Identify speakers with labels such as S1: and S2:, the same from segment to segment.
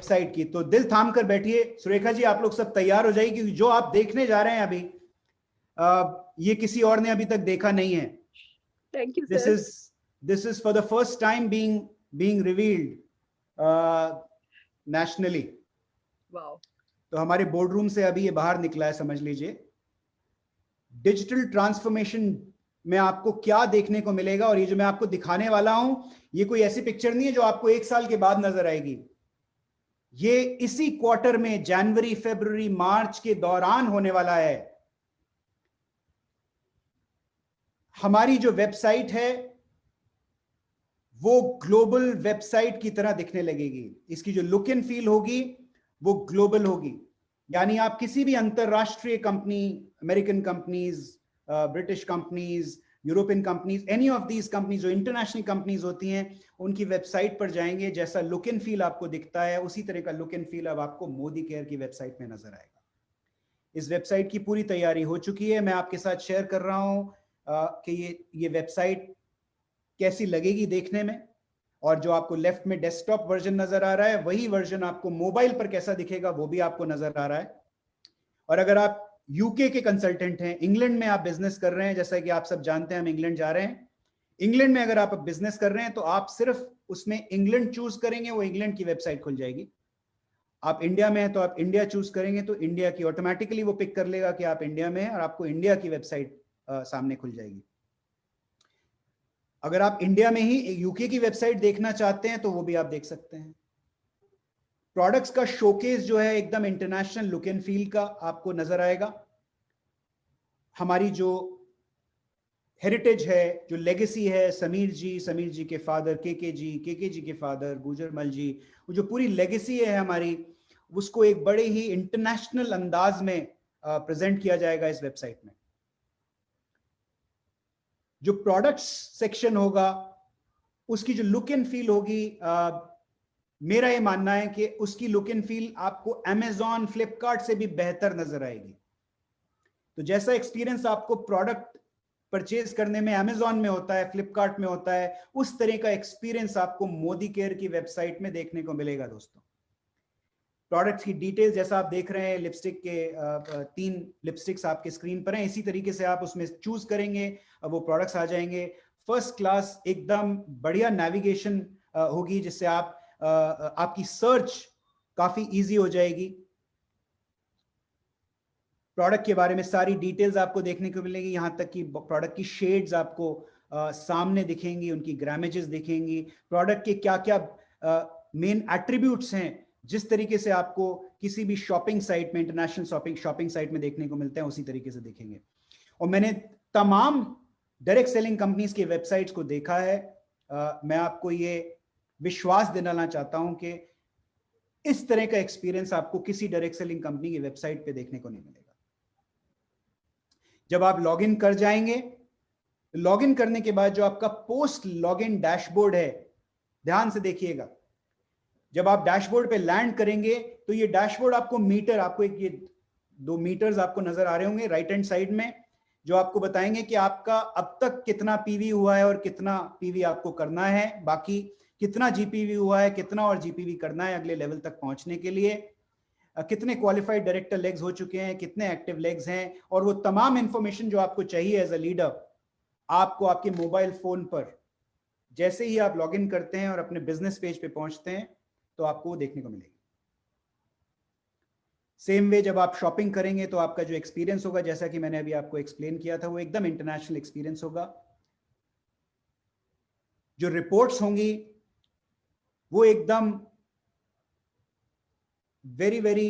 S1: Website की। तो दिल थाम कर बैठिए सुरेखा जी, आप लोग सब तैयार हो जाइए, क्योंकि जो आप देखने जा रहे हैं अभी ये किसी और ने अभी तक देखा नहीं है।
S2: Thank you sir.
S1: This is for the first time being revealed nationally.
S2: Wow.
S1: तो हमारे बोर्ड रूम से अभी ये बाहर निकला है, समझ लीजिए। डिजिटल ट्रांसफॉर्मेशन में आपको क्या देखने को मिलेगा, और ये जो मैं आपको दिखाने वाला हूं, ये कोई ऐसी पिक्चर नहीं है जो आपको 1 साल के बाद नजर आएगी। ये इसी क्वार्टर में, जनवरी, फरवरी, मार्च के दौरान होने वाला है। हमारी जो वेबसाइट है वो ग्लोबल वेबसाइट की तरह दिखने लगेगी। इसकी जो लुक एंड फील होगी वो ग्लोबल होगी, यानी आप किसी भी अंतरराष्ट्रीय company, American companies, British companies, European companies, any of these companies जो इंटरनेशनल कंपनीज होती हैं, उनकी वेबसाइट पर जाएंगे, जैसा लुक एंड फील आपको दिखता है उसी तरह का लुक एंड फील अब आपको मोदी केयर की वेबसाइट में नजर आएगा। इस वेबसाइट की पूरी तैयारी हो चुकी है। मैं आपके साथ शेयर कर रहा हूं कि ये वेबसाइट कैसी लगेगी देखने में, और जो आपको लेफ्ट में डेस्कटॉप वर्जन नजर आ रहा है, वही वर्जन आपको मोबाइल पर कैसा दिखेगा वो भी आपको नजर आ रहा है। और अगर आप यूके के कंसल्टेंट हैं, इंग्लैंड में आप बिजनेस कर रहे हैं, जैसा कि आप सब जानते हैं हम इंग्लैंड जा रहे हैं, इंग्लैंड में अगर आप बिजनेस कर रहे हैं तो आप सिर्फ उसमें इंग्लैंड चूज करेंगे, वो इंग्लैंड की वेबसाइट खुल जाएगी। आप इंडिया में हैं तो आप इंडिया चूज करेंगे तो इंडिया की ऑटोमेटिकली वो पिक कर लेगा कि आप इंडिया में हैं, और आपको इंडिया की वेबसाइट सामने खुल जाएगी। अगर आप इंडिया में ही यूके की वेबसाइट देखना चाहते हैं तो वो भी आप देख सकते हैं। प्रोडक्ट्स का शोकेस जो है एकदम इंटरनेशनल लुक एंड फील का आपको नजर आएगा। हमारी जो हेरिटेज है, जो लेगेसी है, समीर जी के फादर केके जी के फादर गुजरमल जी, वो जो पूरी लेगेसी है हमारी, उसको एक बड़े ही इंटरनेशनल अंदाज में प्रेजेंट किया जाएगा इस वेबसाइट में। जो प्रोडक्ट्स सेक्शन होगा उसकी जो लुक एंड फील होगी, मेरा ये मानना है कि उसकी लुक एंड फील आपको अमेजॉन, फ्लिपकार्ट से भी बेहतर नजर आएगी। तो जैसा एक्सपीरियंस आपको प्रोडक्ट परचेज करने में अमेजॉन में होता है, फ्लिपकार्ट में होता है, उस तरह का एक्सपीरियंस आपको मोदी केयर की वेबसाइट में देखने को मिलेगा दोस्तों। प्रोडक्ट्स की डिटेल्स जैसा आप देख रहे हैं, लिपस्टिक के 3 लिपस्टिक्स आपके स्क्रीन पर हैं, इसी तरीके से आप उसमें चूज करेंगे, वो प्रोडक्ट्स आ जाएंगे। फर्स्ट क्लास एकदम बढ़िया नेविगेशन होगी, जिससे आपकी सर्च काफी इजी हो जाएगी। प्रोडक्ट के बारे में सारी डिटेल्स आपको देखने को मिलेंगी, यहां तक कि प्रोडक्ट की शेड्स आपको सामने दिखेंगी, उनकी ग्रामेजेस दिखेंगी, प्रोडक्ट के क्या क्या मेन एट्रीब्यूट्स हैं, जिस तरीके से आपको किसी भी शॉपिंग साइट में, इंटरनेशनल शॉपिंग साइट में देखने को मिलते हैं, उसी तरीके से दिखेंगे। और मैंने तमाम डायरेक्ट सेलिंग कंपनीज की वेबसाइट्स को देखा है। मैं आपको ये विश्वास दिलाना चाहता हूं कि इस तरह का एक्सपीरियंस आपको किसी डायरेक्ट सेलिंग कंपनी की वेबसाइट पे देखने को नहीं मिलेगा। जब आप लॉगिन कर जाएंगे, लॉगिन करने के बाद जो आपका पोस्ट लॉगिन डैशबोर्ड है, ध्यान से देखिएगा, जब आप डैशबोर्ड पे लैंड करेंगे तो ये डैशबोर्ड आपको मीटर, आपको एक ये 2 मीटर्स आपको नजर आ रहे होंगे राइट हैंड साइड में, जो आपको बताएंगे कि आपका अब तक कितना पीवी हुआ है और कितना पीवी आपको करना है, बाकी कितना जीपीवी हुआ है, कितना और जीपीवी करना है अगले लेवल तक पहुंचने के लिए, कितने क्वालिफाइड डायरेक्टर लेग्स हो चुके हैं, कितने एक्टिव लेग्स हैं, और वो तमाम इंफॉर्मेशन जो आपको चाहिए एज अ लीडर, आपको आपके मोबाइल फोन पर जैसे ही आप लॉगिन करते हैं और अपने बिजनेस पेज पे पहुंचते हैं तो आपको वो देखने को मिलेगी। सेम वे जब आप शॉपिंग करेंगे तो आपका जो एक्सपीरियंस होगा, जैसा कि मैंने अभी आपको एक्सप्लेन किया था, वो एकदम इंटरनेशनल एक्सपीरियंस होगा। जो रिपोर्ट्स होंगी वो एकदम वेरी वेरी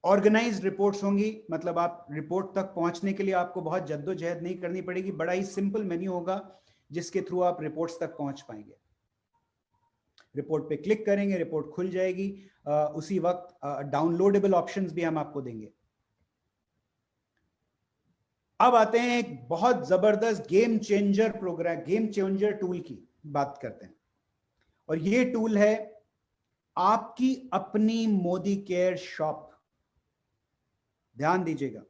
S1: ऑर्गेनाइज्ड रिपोर्ट्स होंगी, मतलब आप रिपोर्ट तक पहुंचने के लिए आपको बहुत जद्दोजहद नहीं करनी पड़ेगी, बड़ा ही सिंपल मेन्यू होगा जिसके थ्रू आप रिपोर्ट्स तक पहुंच पाएंगे। रिपोर्ट पे क्लिक करेंगे, रिपोर्ट खुल जाएगी, उसी वक्त डाउनलोडेबल ऑप्शंस भी हम आपको देंगे। अब आते हैं एक बहुत जबरदस्त game changer programme, game changer tool की बात करते हैं, और ये टूल है आपकी अपनी मोदी केयर शॉप। ध्यान दीजिएगा,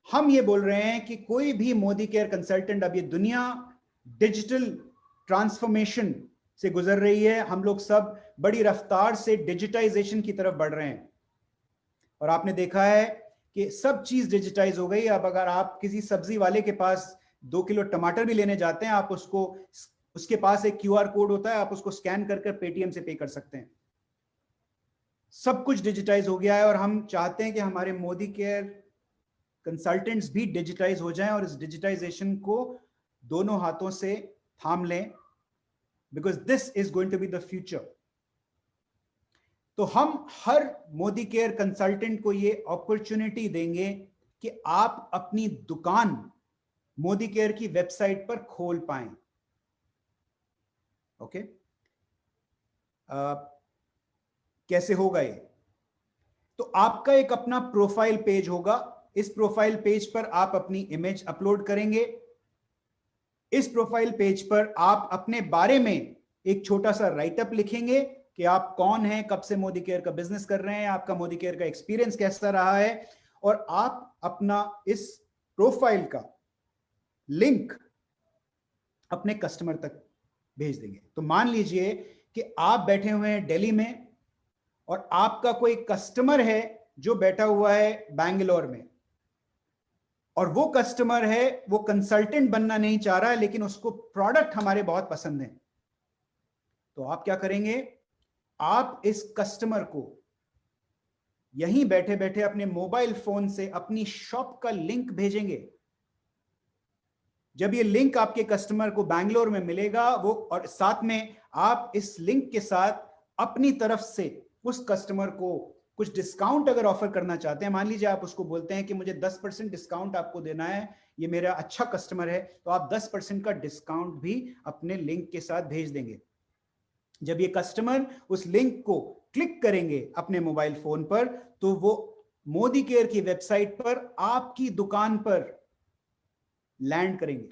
S1: हम ये बोल रहे हैं कि कोई भी मोदी केयर कंसल्टेंट, अब ये दुनिया डिजिटल ट्रांसफॉर्मेशन से गुजर रही है, हम लोग सब बड़ी रफ्तार से डिजिटाइजेशन की तरफ बढ़ रहे हैं और आपने देखा है कि सब चीज डिजिटाइज हो गई। अब अगर आप किसी सब्जी वाले के पास 2 किलो टमाटर भी लेने जाते हैं, आप उसके पास एक QR कोड होता है, आप उसको स्कैन कर पेटीएम से पे कर सकते हैं। सब कुछ डिजिटाइज हो गया है और हम चाहते हैं कि हमारे मोदी केयर कंसल्टेंट्स भी डिजिटाइज हो जाएं और इस डिजिटाइजेशन को दोनों हाथों से थाम लें, because this is going to be the future. तो हम हर मोदी केयर कंसल्टेंट को ये अपॉर्चुनिटी देंगे कि आप अपनी दुकान मोदी केयर की वेबसाइट पर खोल पाएं। ओके, कैसे होगा ये? तो आपका एक अपना प्रोफाइल पेज होगा। इस प्रोफाइल पेज पर आप अपनी इमेज अपलोड करेंगे। इस प्रोफाइल पेज पर आप अपने बारे में एक छोटा सा राइटअप लिखेंगे कि आप कौन हैं, कब से मोदी केयर का बिजनेस कर रहे हैं, आपका मोदी केयर का एक्सपीरियंस कैसा रहा है, और आप अपना इस प्रोफाइल का लिंक अपने कस्टमर तक भेज देंगे। तो मान लीजिए कि आप बैठे हुए हैं दिल्ली में और आपका कोई कस्टमर है जो बैठा हुआ है बैंगलोर में, और वो कस्टमर है, वो कंसल्टेंट बनना नहीं चाह रहा है लेकिन उसको प्रोडक्ट हमारे बहुत पसंद है। तो आप क्या करेंगे? आप इस कस्टमर को यहीं बैठे बैठे अपने मोबाइल फोन से अपनी शॉप का लिंक भेजेंगे। जब ये लिंक आपके कस्टमर को बैंगलोर में मिलेगा, वो और साथ में आप इस लिंक के साथ अपनी तरफ से उस कस्टमर को कुछ डिस्काउंट अगर ऑफर करना चाहते हैं, मान लीजिए आप उसको बोलते हैं कि मुझे 10% डिस्काउंट आपको देना है, ये मेरा अच्छा कस्टमर है, तो आप 10% का डिस्काउंट भी अपने लिंक के साथ भेज देंगे। जब ये कस्टमर उस लिंक को क्लिक करेंगे अपने मोबाइल फोन पर, तो वो मोदी केयर की वेबसाइट पर आपकी दुकान पर लैंड करेंगे।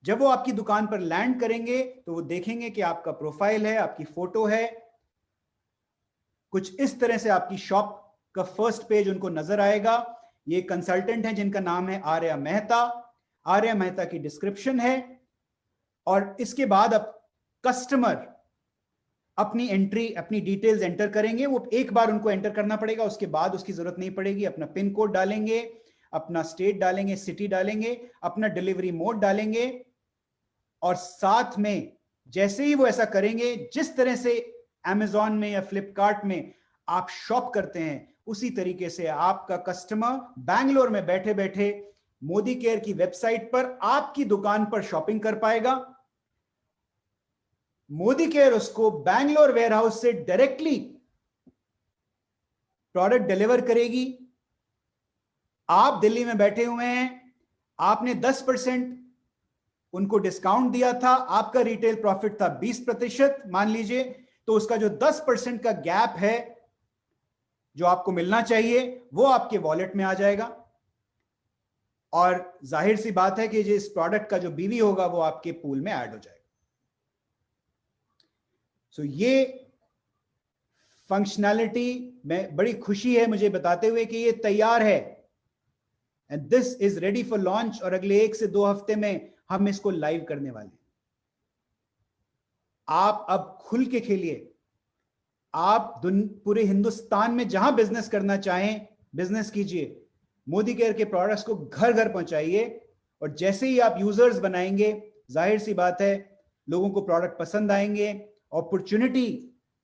S1: जब वो आपकी दुकान पर लैंड करेंगे तो वो देखेंगे कि आपका प्रोफाइल है, आपकी फोटो है, कुछ इस तरह से आपकी शॉप का फर्स्ट पेज उनको नजर आएगा। ये कंसल्टेंट है जिनका नाम है आर्या मेहता। आर्या मेहता की डिस्क्रिप्शन है, और इसके बाद अब कस्टमर अपनी एंट्री, अपनी डिटेल्स एंटर करेंगे। वो एक बार उनको एंटर करना पड़ेगा, उसके बाद उसकी जरूरत नहीं पड़ेगी। अपना पिन कोड डालेंगे, अपना स्टेट डालेंगे, सिटी डालेंगे, अपना डिलीवरी मोड डालेंगे, और साथ में जैसे ही वो ऐसा करेंगे, जिस तरह से Amazon में या फ्लिपकार्ट में आप शॉप करते हैं, उसी तरीके से आपका कस्टमर बैंगलोर में बैठे बैठे मोदी केयर की वेबसाइट पर आपकी दुकान पर शॉपिंग कर पाएगा। मोदी केयर उसको बैंगलोर वेयरहाउस से डायरेक्टली प्रोडक्ट डिलीवर करेगी। आप दिल्ली में बैठे हुए हैं, आपने 10% उनको डिस्काउंट दिया था, आपका रिटेल प्रॉफिट था 20% मान लीजिए, तो उसका जो 10% का गैप है जो आपको मिलना चाहिए, वो आपके वॉलेट में आ जाएगा। और जाहिर सी बात है कि इस प्रोडक्ट का जो बीवी होगा वो आपके पूल में ऐड हो जाएगा। सो ये फंक्शनैलिटी में बड़ी खुशी है मुझे बताते हुए कि ये तैयार है, and this is ready for launch, और अगले 1 से 2 हफ्ते में हम इसको लाइव करने वाले हैं। आप अब खुल के खेलिए। आप पूरे हिंदुस्तान में जहां बिजनेस करना चाहें, बिजनेस कीजिए। मोदी केयर के प्रोडक्ट्स को घर घर पहुंचाइए, और जैसे ही आप यूजर्स बनाएंगे, जाहिर सी बात है लोगों को प्रोडक्ट पसंद आएंगे, अपॉर्चुनिटी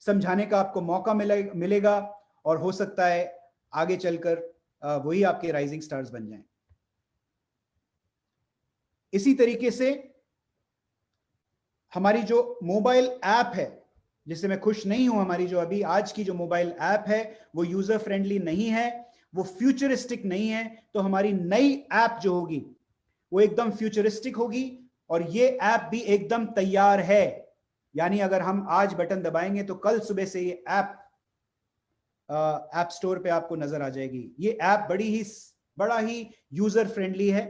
S1: समझाने का आपको मौका मिलेगा, और हो सकता है आगे चलकर वही आपके राइजिंग स्टार्स बन जाएं। इसी तरीके से हमारी जो मोबाइल ऐप है, जिससे मैं खुश नहीं हूं, हमारी जो अभी आज की जो मोबाइल ऐप है वो यूजर फ्रेंडली नहीं है, वो फ्यूचरिस्टिक नहीं है। तो हमारी नई ऐप जो होगी वो एकदम फ्यूचरिस्टिक होगी, और ये ऐप भी एकदम तैयार है। यानी अगर हम आज बटन दबाएंगे तो कल सुबह से ये ऐप स्टोर पे आपको नजर आ जाएगी। ये ऐप बड़ा ही यूजर फ्रेंडली है।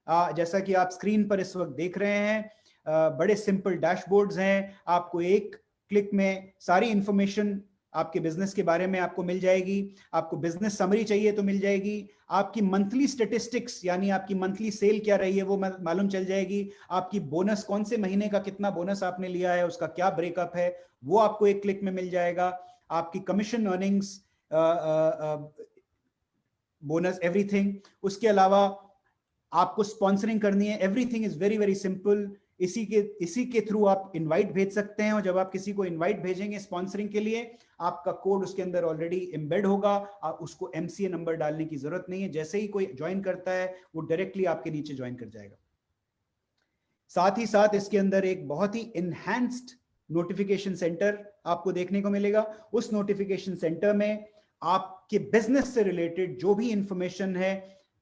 S1: जैसा कि आप स्क्रीन पर इस वक्त देख रहे हैं, बड़े सिंपल डैशबोर्ड्स हैं। आपको एक क्लिक में सारी इंफॉर्मेशन आपके बिजनेस के बारे में आपको मिल जाएगी, आपको बिजनेस समरी चाहिए तो मिल जाएगी, आपकी मंथली स्टेटिस्टिक्स यानी आपकी मंथली सेल क्या रही है वो मालूम चल जाएगी, आपकी बोनस कौन से महीने का कितना बोनस आपने लिया है उसका क्या ब्रेकअप है वो आपको एक क्लिक में मिल जाएगा, आपकी कमीशन अर्निंग्स, बोनस, एवरीथिंग। उसके अलावा आपको स्पॉन्सरिंग करनी है, everything is very very simple. इसी के थ्रू आप इनवाइट भेज सकते हैं, और जब आप किसी को इनवाइट भेजेंगे स्पॉन्सरिंग के लिए, आपका कोड उसके अंदर ऑलरेडी एम्बेड होगा, आप उसको एमसीए नंबर डालने की जरूरत नहीं है। जैसे ही कोई ज्वाइन करता है वो डायरेक्टली आपके नीचे ज्वाइन कर जाएगा। साथ ही साथ इसके अंदर एक बहुत ही इनहैंस्ड नोटिफिकेशन सेंटर आपको देखने को मिलेगा। उस नोटिफिकेशन सेंटर में आपके बिजनेस से रिलेटेड जो भी इंफॉर्मेशन है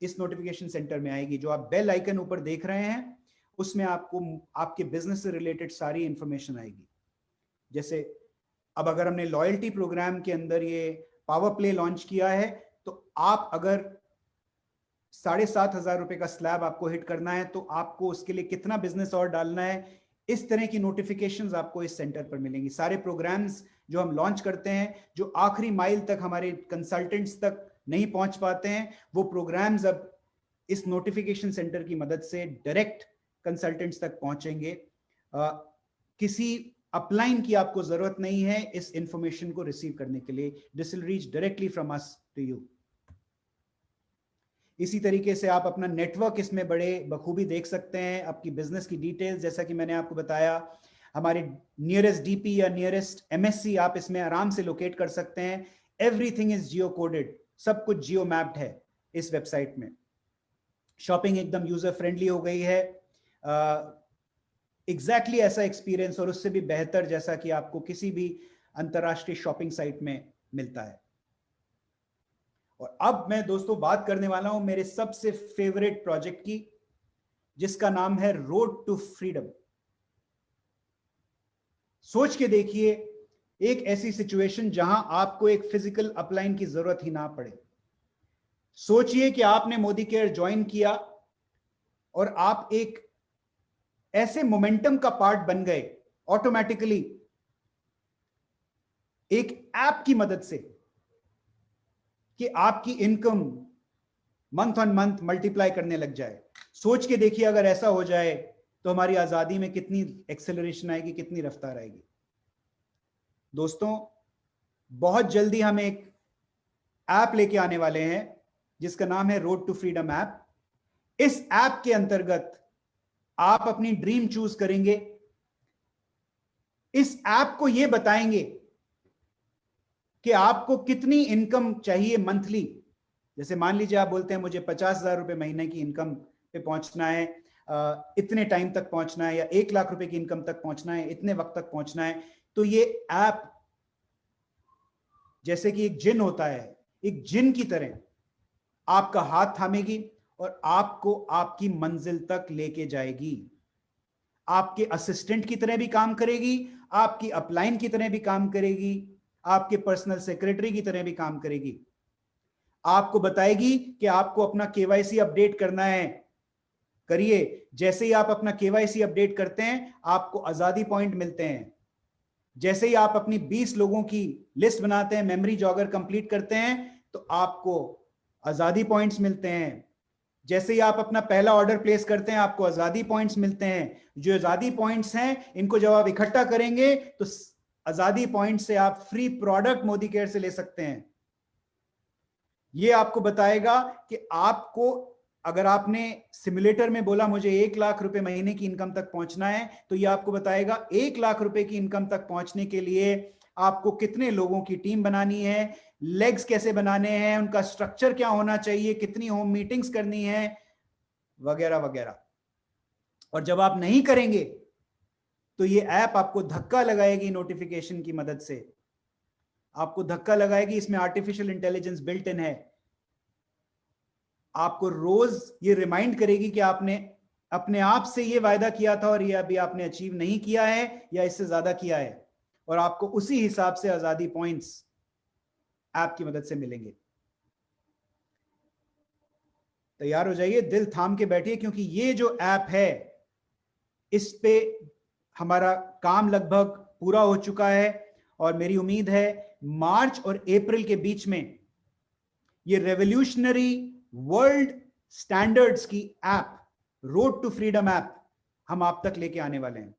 S1: इस नोटिफिकेशन सेंटर में आएगी। जो आप बेल आइकन ऊपर देख रहे हैं उसमें आपको आपके बिजनेस से रिलेटेड सारी इंफॉर्मेशन आएगी। जैसे अब अगर हमने लॉयल्टी प्रोग्राम के अंदर ये पावर प्ले लॉन्च किया है, तो आप अगर 7,500 रुपए का स्लैब आपको हिट करना है तो आपको उसके लिए कितना बिजनेस और डालना है, इस तरह की नोटिफिकेशंस आपको इस सेंटर पर मिलेंगी। सारे प्रोग्राम्स जो हम लॉन्च करते हैं, जो आखिरी माइल तक हमारे कंसल्टेंट्स तक नहीं पहुंच पाते हैं, वो प्रोग्राम्स अब इस नोटिफिकेशन सेंटर की मदद से डायरेक्ट कंसल्टेंट्स तक पहुंचेंगे। किसी अपलाइन की आपको जरूरत नहीं है इस इंफॉर्मेशन को रिसीव करने के लिए। This will reach directly from us to you. इसी तरीके से आप अपना नेटवर्क इसमें बड़े बखूबी देख सकते हैं, आपकी बिजनेस की डिटेल्स, जैसा कि मैंने आपको बताया, हमारे नियरेस्ट डीपी या नियरेस्ट एमएससी आप इसमें आराम से लोकेट कर सकते हैं। एवरीथिंग इज जियो कोडेड, सब कुछ जियो मैप्ड है इस वेबसाइट में। शॉपिंग एकदम यूजर फ्रेंडली हो गई है, एग्जैक्टली ऐसा एक्सपीरियंस और उससे भी बेहतर जैसा कि आपको किसी भी अंतरराष्ट्रीय शॉपिंग साइट में मिलता है। और अब मैं दोस्तों बात करने वाला हूं मेरे सबसे फेवरेट प्रोजेक्ट की, जिसका नाम है रोड टू फ्रीडम। सोच के देखिए एक ऐसी सिचुएशन जहां आपको एक फिजिकल अपलाइन की जरूरत ही ना पड़े। सोचिए कि आपने मोदी केयर ज्वाइन किया और आप एक ऐसे मोमेंटम का पार्ट बन गए ऑटोमेटिकली एक ऐप की मदद से कि आपकी income month on month multiply करने लग जाए। सोच के देखिए अगर ऐसा हो जाए तो हमारी आजादी में कितनी एक्सेलरेशन आएगी, कितनी रफ्तार आएगी। दोस्तों बहुत जल्दी हम एक ऐप लेके आने वाले हैं जिसका नाम है रोड टू फ्रीडम ऐप। इस ऐप के अंतर्गत आप अपनी ड्रीम चूज करेंगे। इस ऐप को यह बताएंगे कि आपको कितनी इनकम चाहिए मंथली। जैसे मान लीजिए आप बोलते हैं मुझे 50,000 रुपए महीने की इनकम पे पहुंचना है, इतने टाइम तक पहुंचना है, या 1 लाख रुपए की इनकम तक पहुंचना है, इतने वक्त तक पहुंचना है। तो ये ऐप जैसे कि एक जिन होता है, एक जिन की तरह आपका हाथ थामेगी और आपको आपकी मंजिल तक लेके जाएगी। आपके असिस्टेंट की तरह भी काम करेगी, आपकी अपलाइन की तरह भी काम करेगी, आपके पर्सनल सेक्रेटरी की तरह भी काम करेगी। आपको बताएगी कि आपको अपना केवाईसी अपडेट करना है, करिए। जैसे ही आप अपना केवाईसी अपडेट करते हैं आपको आजादी पॉइंट मिलते हैं। जैसे ही आप अपनी 20 लोगों की लिस्ट बनाते हैं, मेमोरी जॉगर कंप्लीट करते हैं, तो आपको आजादी पॉइंट्स मिलते हैं। जैसे ही आप अपना पहला ऑर्डर प्लेस करते हैं आपको आजादी पॉइंट्स मिलते हैं। जो आजादी पॉइंट्स हैं इनको जब आप इकट्ठा करेंगे तो आजादी पॉइंट से आप फ्री प्रोडक्ट मोदी केयर से ले सकते हैं। यह आपको बताएगा कि आपको, अगर आपने सिमुलेटर में बोला मुझे 1 लाख रुपए महीने की इनकम तक पहुंचना है, तो यह आपको बताएगा 1 लाख रुपए की इनकम तक पहुंचने के लिए आपको कितने लोगों की टीम बनानी है, लेग्स कैसे बनाने हैं, उनका स्ट्रक्चर क्या होना चाहिए, कितनी होम मीटिंग्स करनी है, वगैरह वगैरह। और जब आप नहीं करेंगे तो ये ऐप आपको धक्का लगाएगी, नोटिफिकेशन की मदद से आपको धक्का लगाएगी। इसमें आर्टिफिशियल इंटेलिजेंस बिल्ट इन है। आपको रोज ये रिमाइंड करेगी कि आपने अपने आप से ये वायदा किया था और ये अभी आपने अचीव नहीं किया है या इससे ज्यादा किया है, और आपको उसी हिसाब से आजादी पॉइंट्स ऐप की मदद से मिलेंगे। तैयार हो जाइए, दिल थाम के बैठिए, क्योंकि ये जो ऐप है इस पे हमारा काम लगभग पूरा हो चुका है और मेरी उम्मीद है मार्च और अप्रैल के बीच में ये रेवोल्यूशनरी वर्ल्ड स्टैंडर्ड्स की app road to freedom app हम आप तक लेके आने वाले हैं।